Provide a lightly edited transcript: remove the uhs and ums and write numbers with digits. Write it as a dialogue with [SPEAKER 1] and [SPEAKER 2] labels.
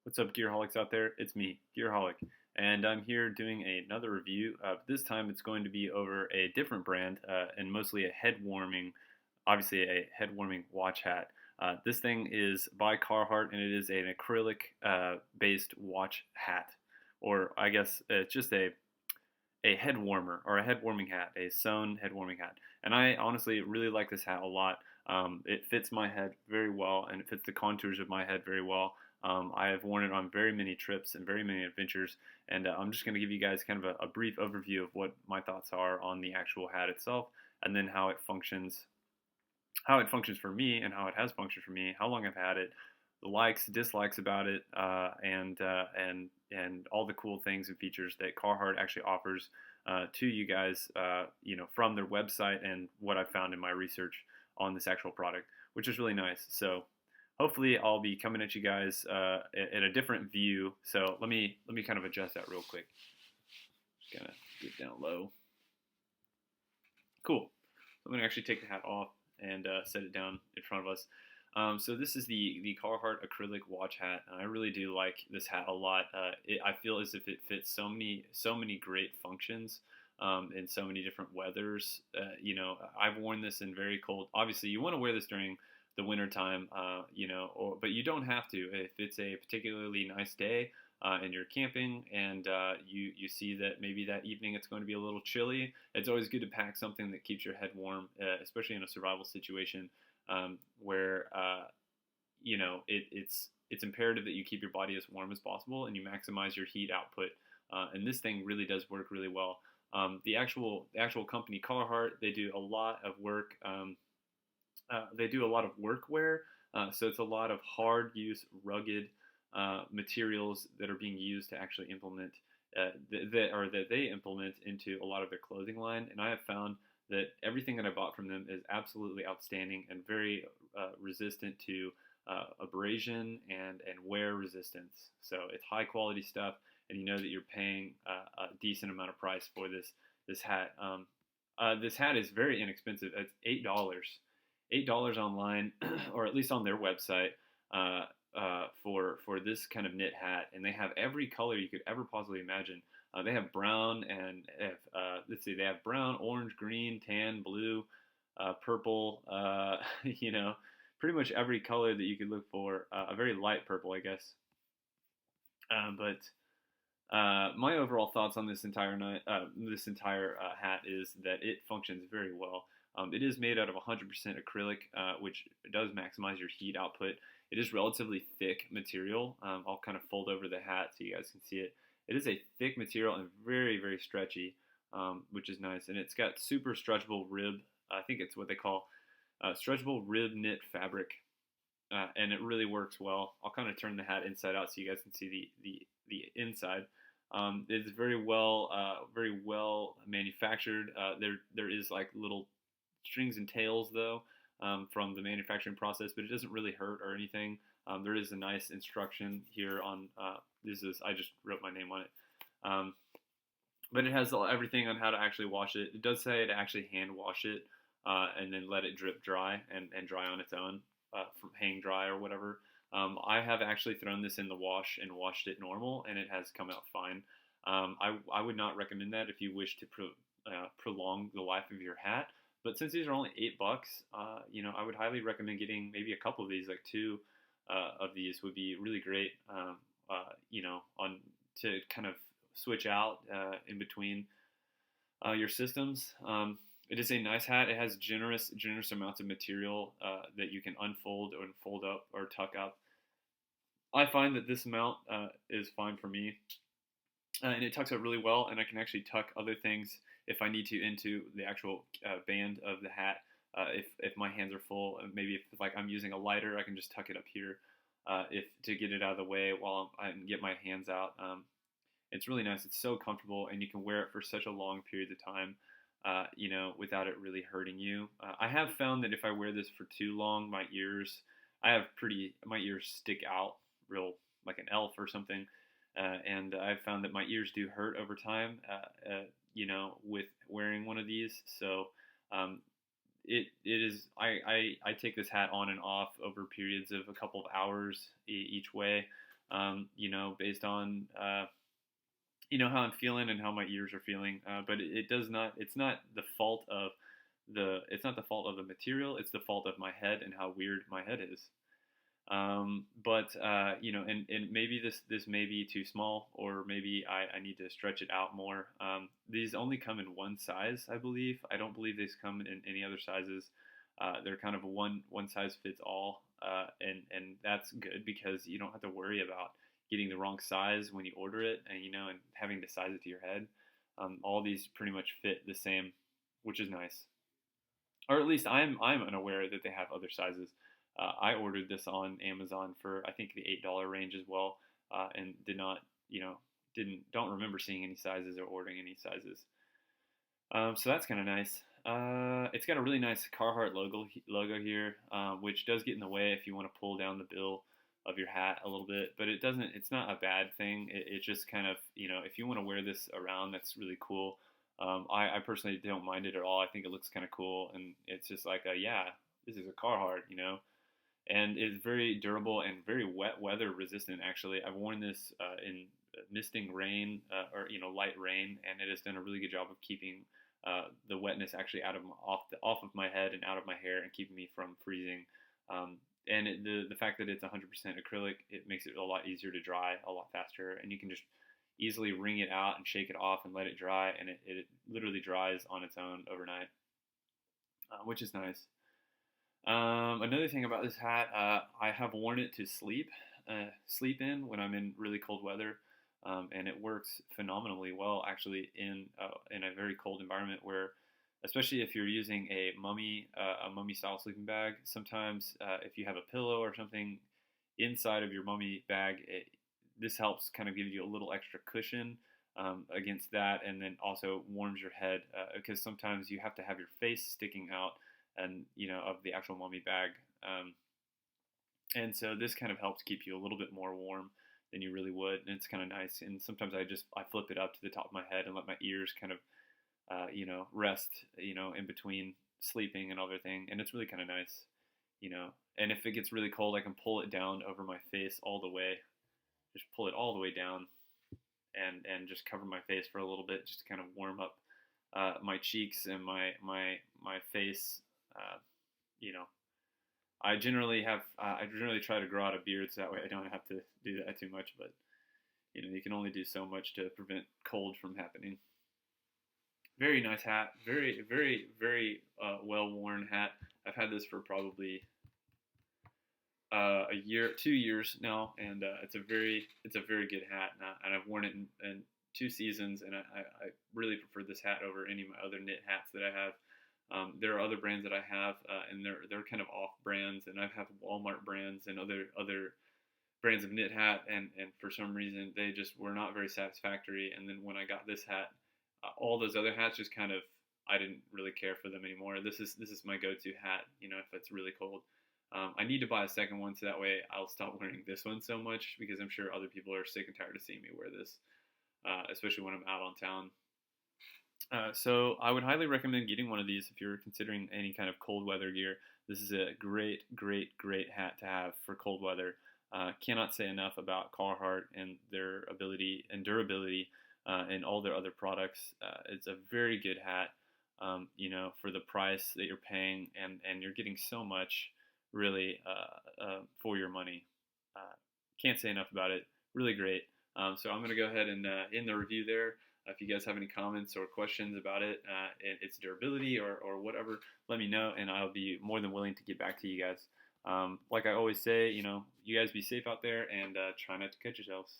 [SPEAKER 1] What's up, Gearholics out there? It's me, Gearholic, and I'm here doing another review. This time it's going to be over a different brand and mostly a obviously a head warming watch hat. This thing is by Carhartt and it is an acrylic based watch hat, or I guess it's just a head warmer or a head warming hat, a sewn head warming hat. And I honestly really like this hat a lot. It fits my head very well and it fits the contours of my head very well. I have worn it on very many trips and very many adventures, and I'm just going to give you guys kind of a brief overview of what my thoughts are on the actual hat itself, and then how it functions for me, and how it has functioned for me, how long I've had it, the likes, dislikes about it, and all the cool things and features that Carhartt actually offers to you guys, from their website and what I found in my research on this actual product, which is really nice. So hopefully I'll be coming at you guys at a different view. So let me kind of adjust that real quick. Just gonna get down low. Cool. So I'm gonna actually take the hat off and set it down in front of us. So this is the Carhartt acrylic watch hat, and I really do like this hat a lot. I feel as if it fits so many great functions in so many different weathers. I've worn this in very cold. Obviously, you want to wear this during the winter time, but you don't have to if it's a particularly nice day and you're camping and you see that maybe that evening it's going to be a little chilly. It's always good to pack something that keeps your head warm, especially in a survival situation where it's imperative that you keep your body as warm as possible and you maximize your heat output. And this thing really does work really well. The actual company Carhartt, they do a lot of work. They do a lot of workwear, so it's a lot of hard use, rugged materials that are being used to actually implement that they implement into a lot of their clothing line. And I have found that everything that I bought from them is absolutely outstanding and very resistant to abrasion and wear resistance. So it's high quality stuff, and you know that you're paying a decent amount of price for this hat. This hat is very inexpensive. It's $8 online, or at least on their website, for this kind of knit hat, and they have every color you could ever possibly imagine. They have brown and they have brown, orange, green, tan, blue, purple. Pretty much every color that you could look for. A very light purple, I guess. But my overall thoughts on this entire hat is that it functions very well. It is made out of 100% acrylic, which does maximize your heat output. It is relatively thick material. I'll kind of fold over the hat so you guys can see it. It is a thick material and very, very stretchy, which is nice. And it's got super stretchable rib. I think it's what they call stretchable rib knit fabric, and it really works well. I'll kind of turn the hat inside out so you guys can see the inside. It's very well manufactured. There is like little strings and tails though from the manufacturing process, but it doesn't really hurt or anything. There is a nice instruction here on I just wrote my name on it, but it has everything on how to actually wash it. It does say to actually hand wash it and then let it drip dry and dry on its own from hang dry or whatever. I have actually thrown this in the wash and washed it normal, and it has come out fine. I would not recommend that if you wish to prolong the life of your hat. But since these are only $8, I would highly recommend getting maybe a couple of these, like two of these would be really great, to kind of switch out in between your systems. It is a nice hat. It has generous amounts of material that you can unfold or fold up or tuck up. I find that this amount is fine for me. And it tucks up really well, and I can actually tuck other things if I need to into the actual band of the hat. If my hands are full, and maybe if like I'm using a lighter, I can just tuck it up here if to get it out of the way while I can get my hands out. It's really nice. It's so comfortable, and you can wear it for such a long period of time, without it really hurting you. I have found that if I wear this for too long, my ears stick out real like an elf or something. And I've found that my ears do hurt over time, with wearing one of these. So it is I take this hat on and off over periods of a couple of hours each way. based on how I'm feeling and how my ears are feeling. But it does not. It's not the fault of the material. It's the fault of my head and how weird my head is. But and maybe this may be too small, or maybe I need to stretch it out more. These only come in one size, I believe. I don't believe these come in any other sizes. They're kind of one size fits all, and that's good because you don't have to worry about getting the wrong size when you order it, and having to size it to your head. All these pretty much fit the same, which is nice. Or at least I'm unaware that they have other sizes. I ordered this on Amazon for I think the $8 range as well, and did not, don't remember seeing any sizes or ordering any sizes. So that's kind of nice. It's got a really nice Carhartt logo here, which does get in the way if you want to pull down the bill of your hat a little bit, but it doesn't. It's not a bad thing. It's just kind of, if you want to wear this around, that's really cool. I personally don't mind it at all. I think it looks kind of cool, and it's just like, yeah, this is a Carhartt. And it's very durable and very wet weather resistant. Actually, I've worn this in misting rain or light rain, and it has done a really good job of keeping the wetness actually off of my head and out of my hair, and keeping me from freezing. And the fact that it's 100% acrylic, it makes it a lot easier to dry a lot faster, and you can just easily wring it out and shake it off and let it dry, and it literally dries on its own overnight, which is nice. Another thing about this hat, I have worn it to sleep in when I'm in really cold weather, and it works phenomenally well actually in a very cold environment, where, especially if you're using a mummy style sleeping bag. Sometimes if you have a pillow or something inside of your mummy bag, this helps kind of give you a little extra cushion against that, and then also warms your head, because sometimes you have to have your face sticking out and of the actual mummy bag, and so this kind of helps keep you a little bit more warm than you really would, and it's kind of nice. And sometimes I flip it up to the top of my head and let my ears kind of rest in between sleeping and other thing, and it's really kind of nice. And if it gets really cold, I can pull it down over my face all the way, just pull it all the way down, and just cover my face for a little bit, just to kind of warm up my cheeks and my face. Uh, you know, I generally try to grow out a beard, so that way I don't have to do that too much. But you can only do so much to prevent cold from happening. Very nice hat, very very very well worn hat. I've had this for probably a year, 2 years now, and it's a very good hat, and I've worn it in 2 seasons, and I really prefer this hat over any of my other knit hats that I have. There are other brands that I have, and they're kind of off brands, and I have Walmart brands and other brands of knit hat, and for some reason they just were not very satisfactory. And then when I got this hat, all those other hats just kind of, I didn't really care for them anymore. This is my go-to hat, if it's really cold. I need to buy a second one, so that way I'll stop wearing this one so much, because I'm sure other people are sick and tired of seeing me wear this, especially when I'm out on town. So I would highly recommend getting one of these if you're considering any kind of cold weather gear. This is a great, great, great hat to have for cold weather. Cannot say enough about Carhartt and their ability and durability, and all their other products. It's a very good hat, for the price that you're paying, and you're getting so much, really, for your money. Can't say enough about it. Really great. So I'm going to go ahead and end the review there. If you guys have any comments or questions about it, its durability or whatever, let me know, and I'll be more than willing to get back to you guys. Like I always say, you guys be safe out there, and try not to cut yourselves.